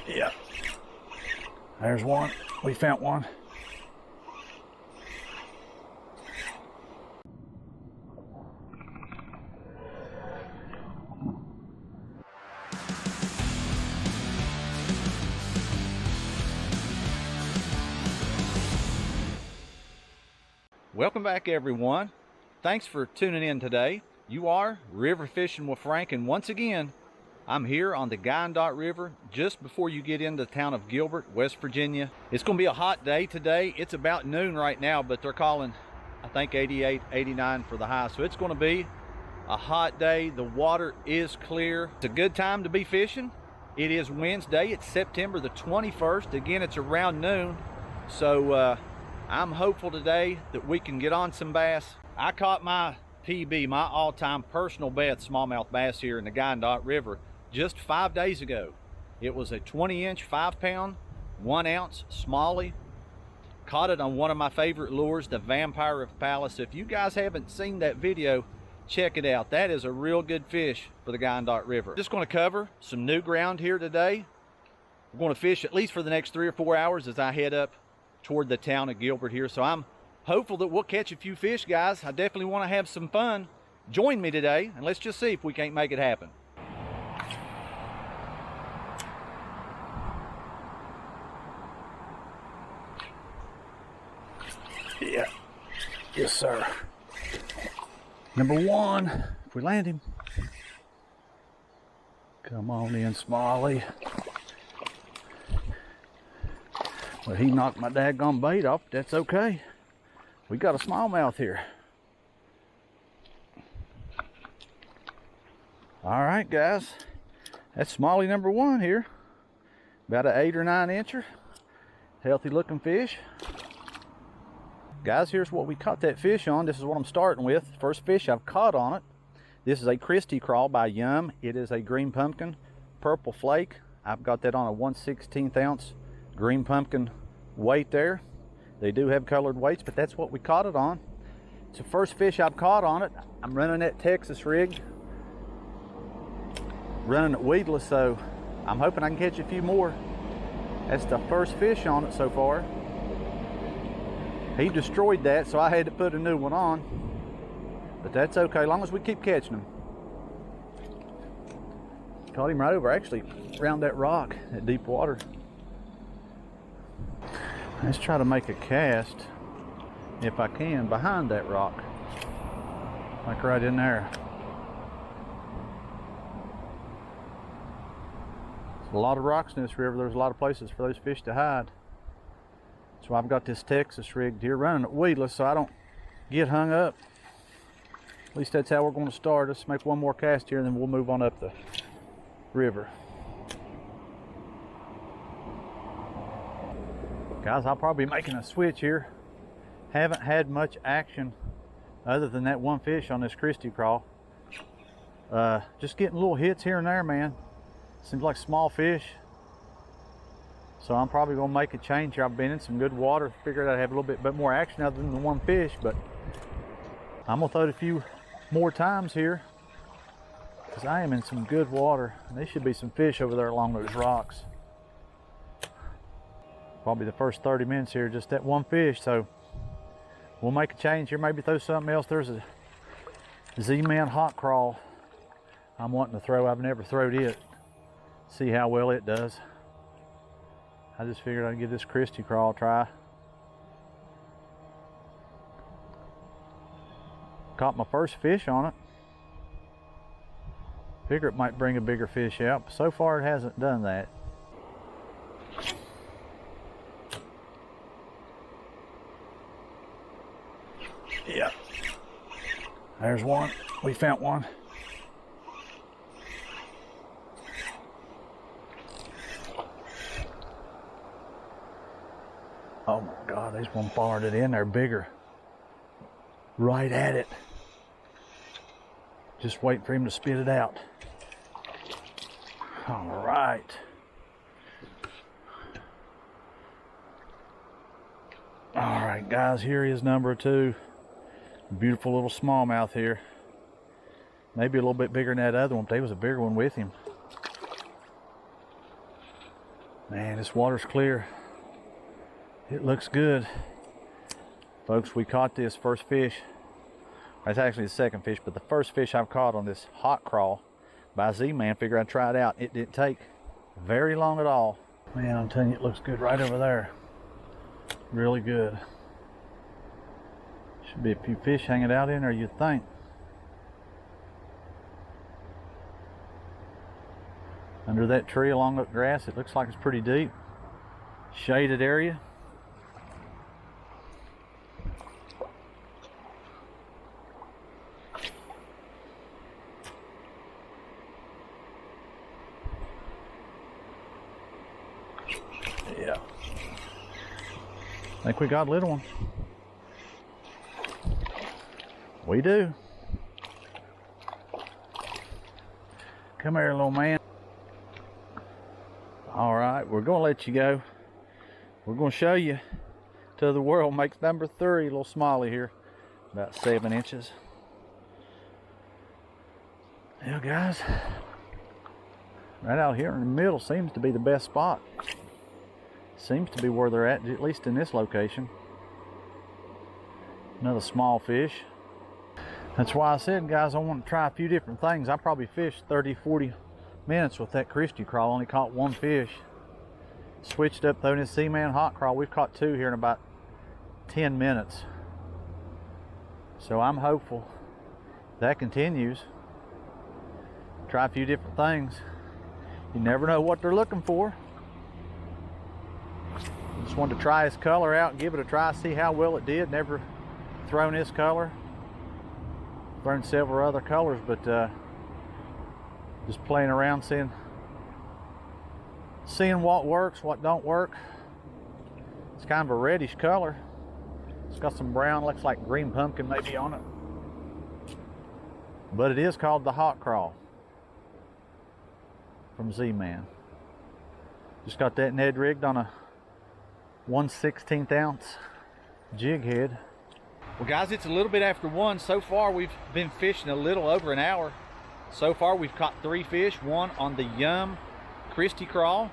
Yeah. There's one. We found one. Welcome back, everyone. Thanks for tuning in today. You are River Fishing with Frank, and once again, I'm here on the Guyandotte River just before you get into the town of Gilbert, West Virginia. It's going to be a hot day today. It's about noon right now, but they're calling, I think, 88, 89 for the high. So it's going to be a hot day. The water is clear. It's a good time to be fishing. It is Wednesday. It's September the 21st. Again, it's around noon. So I'm hopeful today that we can get on some bass. I caught my PB, my all-time personal best smallmouth bass here in the Guyandotte River just 5 days ago. It was a 20-inch, 5-pound, 1-ounce smallie. Caught it on one of my favorite lures, the Vampire of Palace. If you guys haven't seen that video, check it out. That is a real good fish for the Guyandotte River. Just going to cover some new ground here today. We're going to fish at least for the next 3 or 4 hours as I head up toward the town of Gilbert here. So I'm hopeful that we'll catch a few fish, guys. I definitely want to have some fun. Join me today, and let's just see if we can't make it happen. Yeah. Yes, sir. Number one. If we land him. Come on in, Smalley. Well, he knocked my daggone bait off. That's okay. We got a smallmouth here. All right, guys. That's Smalley number one here. About an 8 or 9 incher. Healthy looking fish. Guys, here's what we caught that fish on. This is what I'm starting with. First fish I've caught on it. This is a Christy Crawl by Yum. It is a green pumpkin, purple flake. I've got that on a 1/16 ounce green pumpkin weight there. They do have colored weights, but that's what we caught it on. It's the first fish I've caught on it. I'm running that Texas rig, running it weedless, so I'm hoping I can catch a few more. That's the first fish on it so far. He destroyed that, so I had to put a new one on, but that's okay, as long as we keep catching them. Caught him right over, actually, around that rock at deep water. Let's try to make a cast, if I can, behind that rock. Like right in there. There's a lot of rocks in this river. There's a lot of places for those fish to hide. So I've got this Texas rigged here, running it weedless so I don't get hung up. At least that's how we're going to start. Let's make one more cast here and then we'll move on up the river. Guys, I'll probably be making a switch here. Haven't had much action other than that one fish on this Christy Crawl. Just getting little hits here and there, man. Seems like small fish. So I'm probably gonna make a change here. I've been in some good water. Figured I'd have a little bit more action other than the one fish, but I'm gonna throw it a few more times here because I am in some good water. And there should be some fish over there along those rocks. Probably the first 30 minutes here, just that one fish. So we'll make a change here, maybe throw something else. There's a Z-Man hot crawl I'm wanting to throw. I've never thrown it. See how well it does. I just figured I'd give this Christy Crawl a try. Caught my first fish on it. Figure it might bring a bigger fish out, but so far it hasn't done that. Yeah. There's one. We found one. Oh my God, there's one farted in there bigger. Right at it. Just waiting for him to spit it out. All right. All right, guys, here is number 2. Beautiful little smallmouth here. Maybe a little bit bigger than that other one, but there was a bigger one with him. Man, this water's clear. It looks good. Folks, we caught this first fish. It's actually the second fish, but the first fish I've caught on this hot crawl by Z-Man. Figure I'd try it out. It didn't take very long at all. Man, I'm telling you, it looks good right over there. Really good. Should be a few fish hanging out in there, you'd think. Under that tree along that grass, it looks like it's pretty deep. Shaded area. Yeah. I think we got a little one. We do. Come here, little man. All right, we're gonna let you go. We're gonna show you to the world. Makes number 3, little smallie here, about 7 inches. Yeah, guys, right out here in the middle seems to be the best spot. Seems to be where they're at least in this location. Another small fish. That's why I said, guys, I want to try a few different things. I probably fished 30-40 minutes with that Christy Crawl. Only caught 1 fish. Switched up though in this Z-Man hot crawl. We've caught 2 here in about 10 minutes. So I'm hopeful that continues. Try a few different things. You never know what they're looking for. Just wanted to try his color out and give it a try, see how well it did. Never thrown this color. Thrown several other colors, but just playing around, seeing what works, what don't work. It's kind of a reddish color. It's got some brown, looks like green pumpkin maybe on it. But it is called the hot crawl from Z-Man. Just got that Ned rigged on a 1/16 ounce jig head. Well, guys, it's a little bit after 1. So far, we've been fishing a little over an hour. So far, we've caught 3 fish. 1 on the Yum Christy Crawl,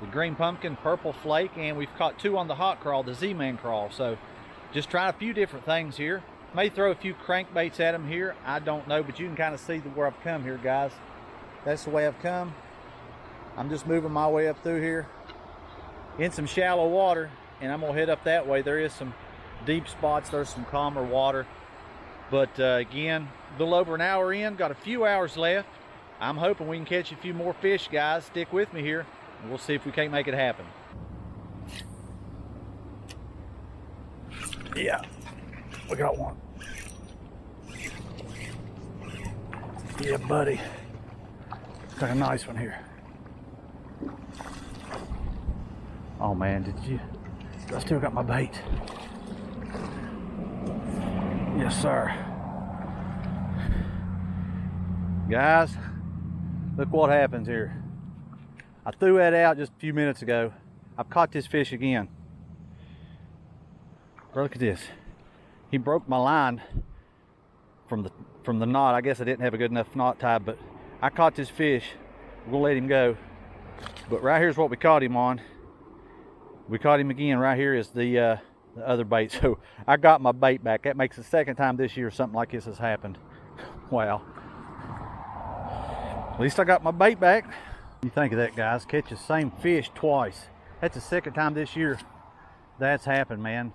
the green pumpkin, purple flake, and we've caught 2 on the hot crawl, the Z-Man crawl. So, just trying a few different things here. May throw a few crankbaits at them here. I don't know, but you can kind of see where I've come here, guys. That's the way I've come. I'm just moving my way up through here in some shallow water, and I'm gonna head up that way. There is some deep spots, there's some calmer water, but again, a little over an hour in, got a few hours left. I'm hoping we can catch a few more fish, guys. Stick with me here and we'll see if we can't make it happen. Yeah, we got one. Yeah, buddy, got a nice one here. Oh man, I still got my bait. Yes, sir. Guys, look what happens here. I threw that out just a few minutes ago. I've caught this fish again. Look at this. He broke my line from the knot. I guess I didn't have a good enough knot tied, but I caught this fish. We'll let him go. But right here's what we caught him on. We caught him again. Right here is the other bait. So I got my bait back. That makes the second time this year something like this has happened. Wow. At least I got my bait back. You think of that, guys. Catch the same fish twice. That's the second time this year that's happened, man.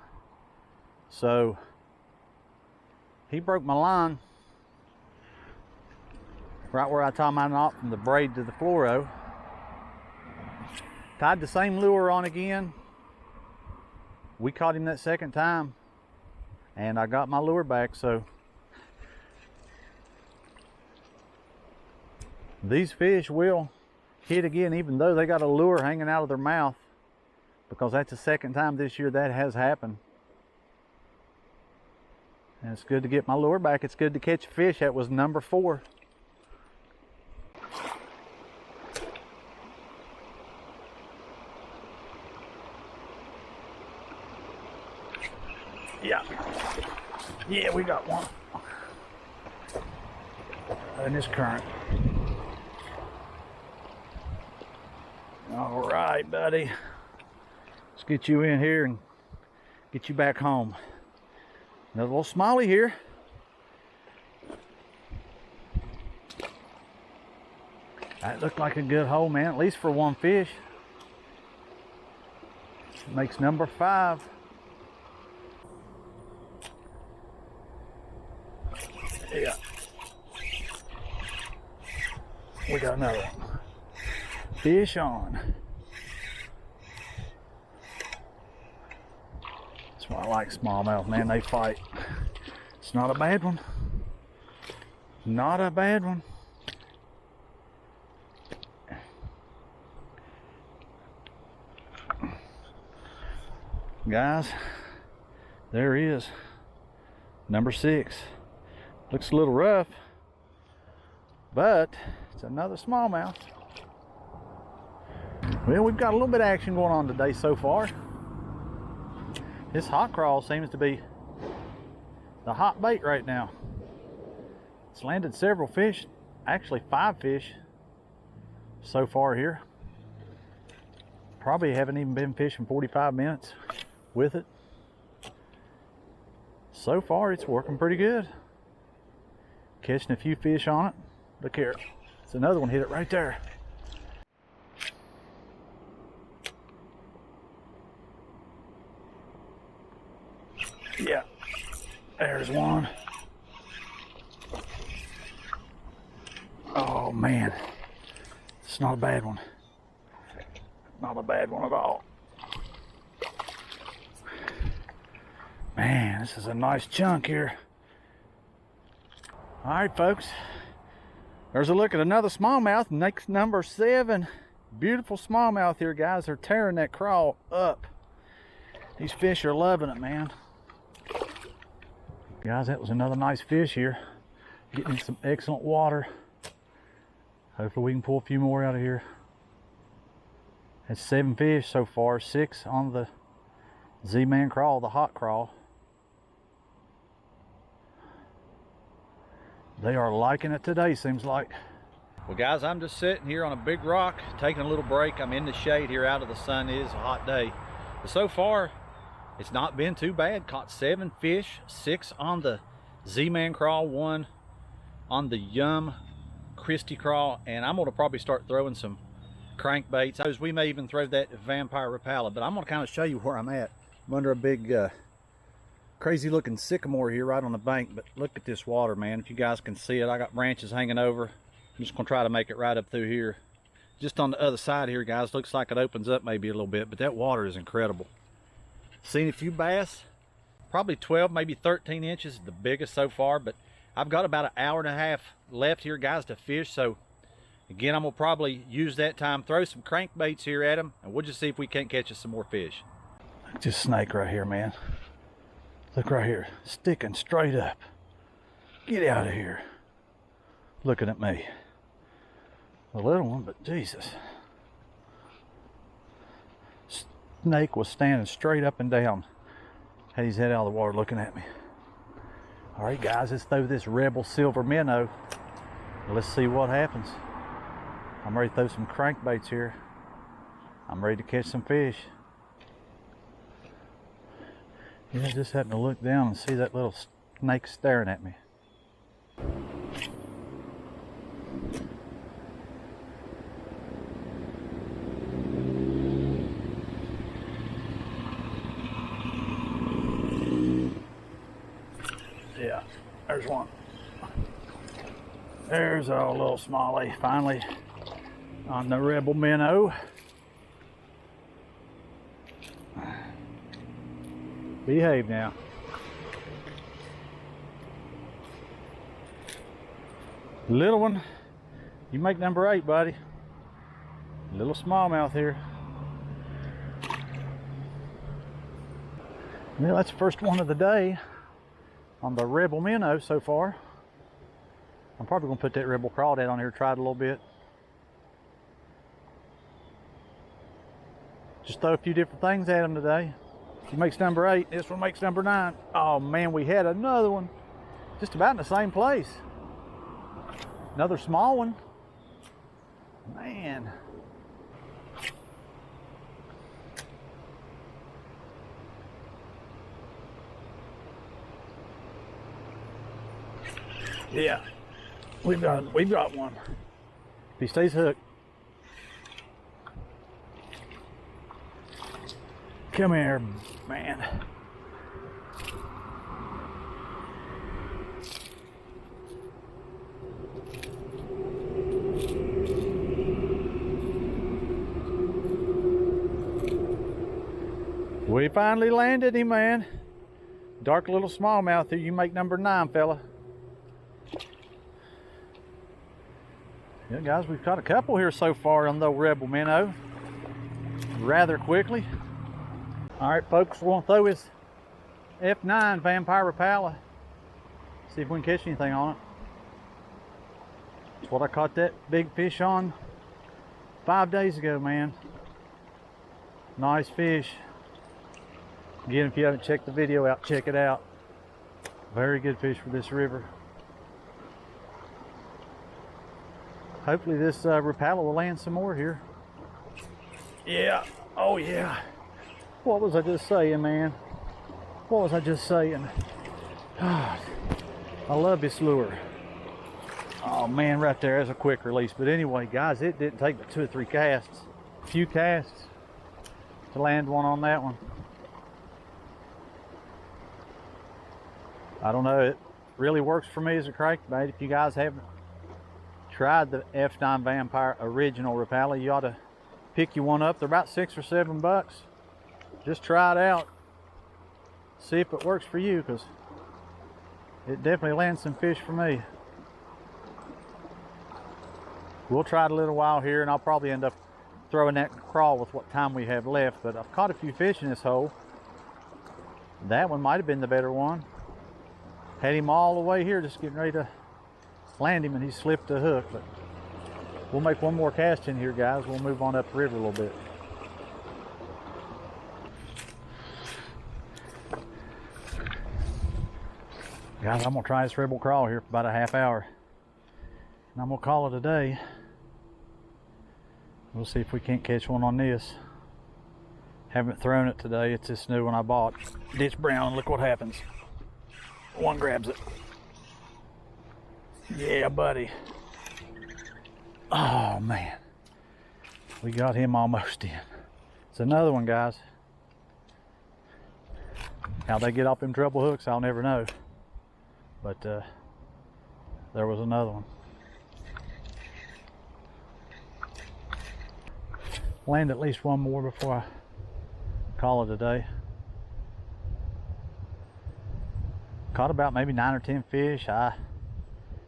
So he broke my line right where I tied my knot from the braid to the fluoro. Tied the same lure on again. We caught him that second time and I got my lure back. So these fish will hit again, even though they got a lure hanging out of their mouth, because that's the second time this year that has happened. And it's good to get my lure back. It's good to catch a fish. That was number 4. Yeah, we got one. In this current. All right, buddy. Let's get you in here and get you back home. Another little smalley here. That looked like a good hole, man, at least for one fish. Makes number 5. Yeah. We got another one. Fish on. That's why I like smallmouth, man. They fight. It's not a bad one. Not a bad one. Guys, there he is. Number 6. Looks a little rough, but it's another smallmouth. Well, we've got a little bit of action going on today so far. This hot crawl seems to be the hot bait right now. It's landed several fish, actually 5 fish so far here. Probably haven't even been fishing 45 minutes with it. So far it's working pretty good. Catching a few fish on it. Look here, it's another one, hit it right there. Yeah, there's one. Oh man, it's not a bad one. Not a bad one at all. Man, this is a nice chunk here. All right, folks. There's a look at another smallmouth. Next, number 7. Beautiful smallmouth here, guys. They're tearing that crawl up. These fish are loving it, man. Guys, that was another nice fish here. Getting some excellent water. Hopefully we can pull a few more out of here. That's 7 fish so far. 6 on the Z-Man crawl, the hot crawl. They are liking it today, seems like. Well, guys, I'm just sitting here on a big rock, taking a little break. I'm in the shade here out of the sun. It is a hot day. But so far, it's not been too bad. Caught 7 fish, 6 on the Z-Man crawl, 1 on the Yum Christy Crawl, and I'm gonna probably start throwing some crankbaits. We may even throw that vampire rapala, but I'm gonna kind of show you where I'm at. I'm under a big crazy looking sycamore here right on the bank, but look at this water, man. If you guys can see it, I got branches hanging over. I'm just gonna try to make it right up through here. Just on the other side here, guys, looks like it opens up maybe a little bit, but that water is incredible. Seen a few bass, probably 12, maybe 13 inches, the biggest so far, but I've got about an hour and a half left here, guys, to fish. So again, I'm gonna probably use that time, throw some crankbaits here at them, and we'll just see if we can't catch us some more fish. Just snake right here, man. Look right here, sticking straight up. Get out of here. Looking at me. A little one, but Jesus. Snake was standing straight up and down. Had his head out of the water looking at me. All right, guys, let's throw this Rebel Silver Minnow. Let's see what happens. I'm ready to throw some crankbaits here. I'm ready to catch some fish. Yeah, I just happened to look down and see that little snake staring at me. Yeah, there's one. There's our little smallie finally on the Rebel Minnow. Behave now. Little one, you make number 8, buddy. Little smallmouth here. Well, that's the first one of the day on the Rebel Minnow so far. I'm probably gonna put that Rebel Crawdad on here, try it a little bit. Just throw a few different things at him today. He makes number 8, this one makes number 9. Oh man, we had another one just about in the same place. Another small one. Man. Yeah, we've got one. If he stays hooked. Come here, man. We finally landed him, man. Dark little smallmouth here. You make number 9, fella. Yeah, guys, we've caught a couple here so far on the Rebel minnow rather quickly. All right, folks, we're gonna throw this F9 Vampire Rapala. See if we can catch anything on it. It's what I caught that big fish on 5 days ago, man. Nice fish. Again, if you haven't checked the video out, check it out. Very good fish for this river. Hopefully this Rapala will land some more here. Yeah, oh yeah. What was I just saying, man? What was I just saying? God, I love this lure. Oh man, right there, that's a quick release. But anyway, guys, it didn't take but 2 or 3 casts. A few casts to land one on that one. I don't know, it really works for me as a crankbait. If you guys haven't tried the F9 Vampire original Rapala, you ought to pick you one up. They're about $6 or $7. Just try it out. See if it works for you, because it definitely lands some fish for me. We'll try it a little while here, and I'll probably end up throwing that crawl with what time we have left. But I've caught a few fish in this hole. That one might have been the better one. Had him all the way here, just getting ready to land him, and he slipped the hook. But we'll make one more cast in here, guys. We'll move on up the river a little bit. Guys, I'm gonna try this Rebel crawl here for about a half hour, and I'm gonna call it a day. We'll see if we can't catch one on this. Haven't thrown it today. It's this new one I bought. Ditch brown. Look what happens. One grabs it. Yeah, buddy. Oh man, we got him almost in. It's another one, guys. How they get off them treble hooks, I'll never know. But there was another one. Land at least one more before I call it a day. Caught about maybe 9 or 10 fish. I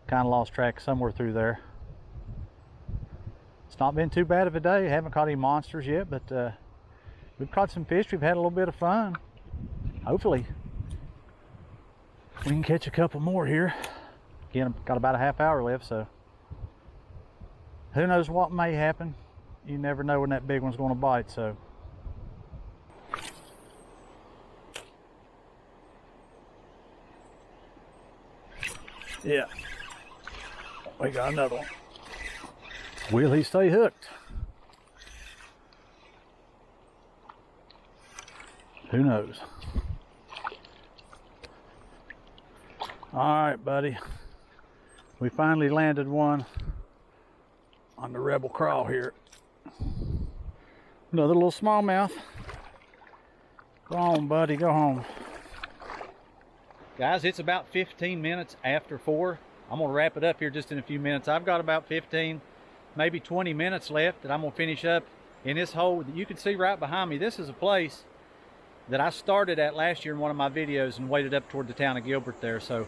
kind of lost track somewhere through there. It's not been too bad of a day. Haven't caught any monsters yet, but we've caught some fish. We've had a little bit of fun. Hopefully we can catch a couple more here. Again, I've got about a half hour left, so who knows what may happen. You never know when that big one's going to bite. So yeah, we got another one. Will he stay hooked? Who knows? All right, buddy. We finally landed one on the Rebel crawl here. Another little smallmouth. Go on, buddy, go home. Guys, it's about 15 minutes after 4. I'm gonna wrap it up here just in a few minutes. I've got about 15, maybe 20 minutes left that I'm gonna finish up in this hole that you can see right behind me. This is a place that I started at last year in one of my videos and waded up toward the town of Gilbert there. So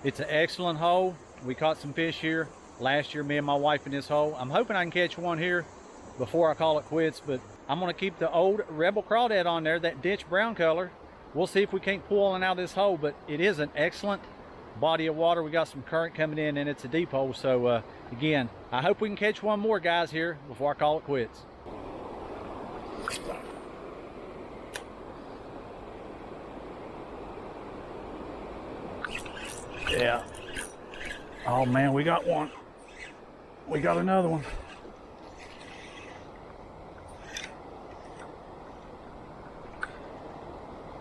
it's an excellent hole. We caught some fish here last year, me and my wife in this hole. I'm hoping I can catch one here before I call it quits, but I'm gonna keep the old Rebel crawdad on there, that ditch brown color. We'll see if we can't pull one out of this hole, but it is an excellent body of water. We got some current coming in, and it's a deep hole. So again, I hope we can catch one more, guys, here before I call it quits. Yeah. Oh man, we got one. We got another one.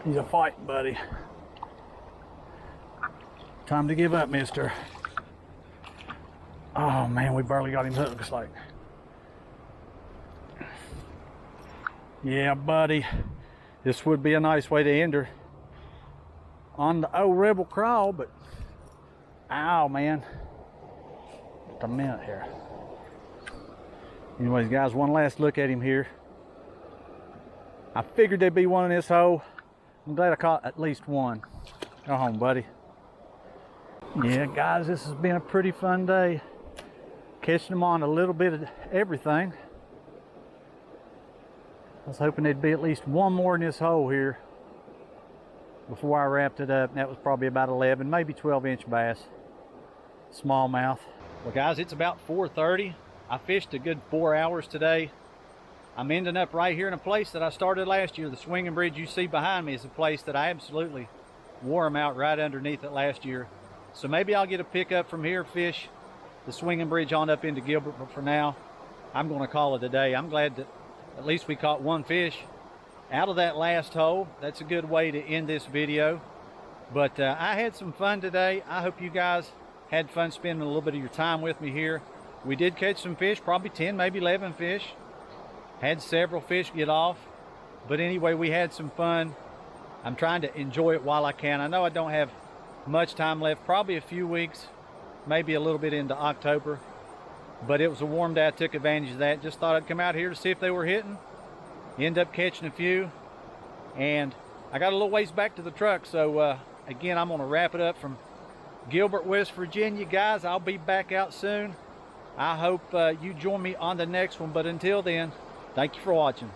He's a fighting buddy. Time to give up, mister. Oh man, we barely got him hooked, looks like. Yeah, buddy. This would be a nice way to end her on the old Rebel Crawl, but ow, man. Just a minute here. Anyways, guys, one last look at him here. I figured there'd be one in this hole. I'm glad I caught at least one. Go home, buddy. Yeah, guys, this has been a pretty fun day. Catching them on a little bit of everything. I was hoping there'd be at least one more in this hole here before I wrapped it up. That was probably about 11, maybe 12-inch bass. Smallmouth. Well, guys, it's about 4:30. I fished a good 4 hours today. I'm ending up right here in a place that I started last year. The swinging bridge you see behind me is a place that I absolutely wore them out right underneath it last year. So maybe I'll get a pickup from here, fish the swinging bridge on up into Gilbert, but for now, I'm going to call it a day. I'm glad that at least we caught one fish out of that last hole. That's a good way to end this video. But I had some fun today. I hope you guys had fun spending a little bit of your time with me here. We did catch some fish, probably 10, maybe 11 fish. Had several fish get off. But anyway, we had some fun. I'm trying to enjoy it while I can. I know I don't have much time left, probably a few weeks, maybe a little bit into October. But it was a warm day. I took advantage of that. Just thought I'd come out here to see if they were hitting. End up catching a few. And I got a little ways back to the truck. So again, I'm going to wrap it up from Gilbert, West Virginia. Guys, I'll be back out soon. I hope you join me on the next one. But until then, thank you for watching.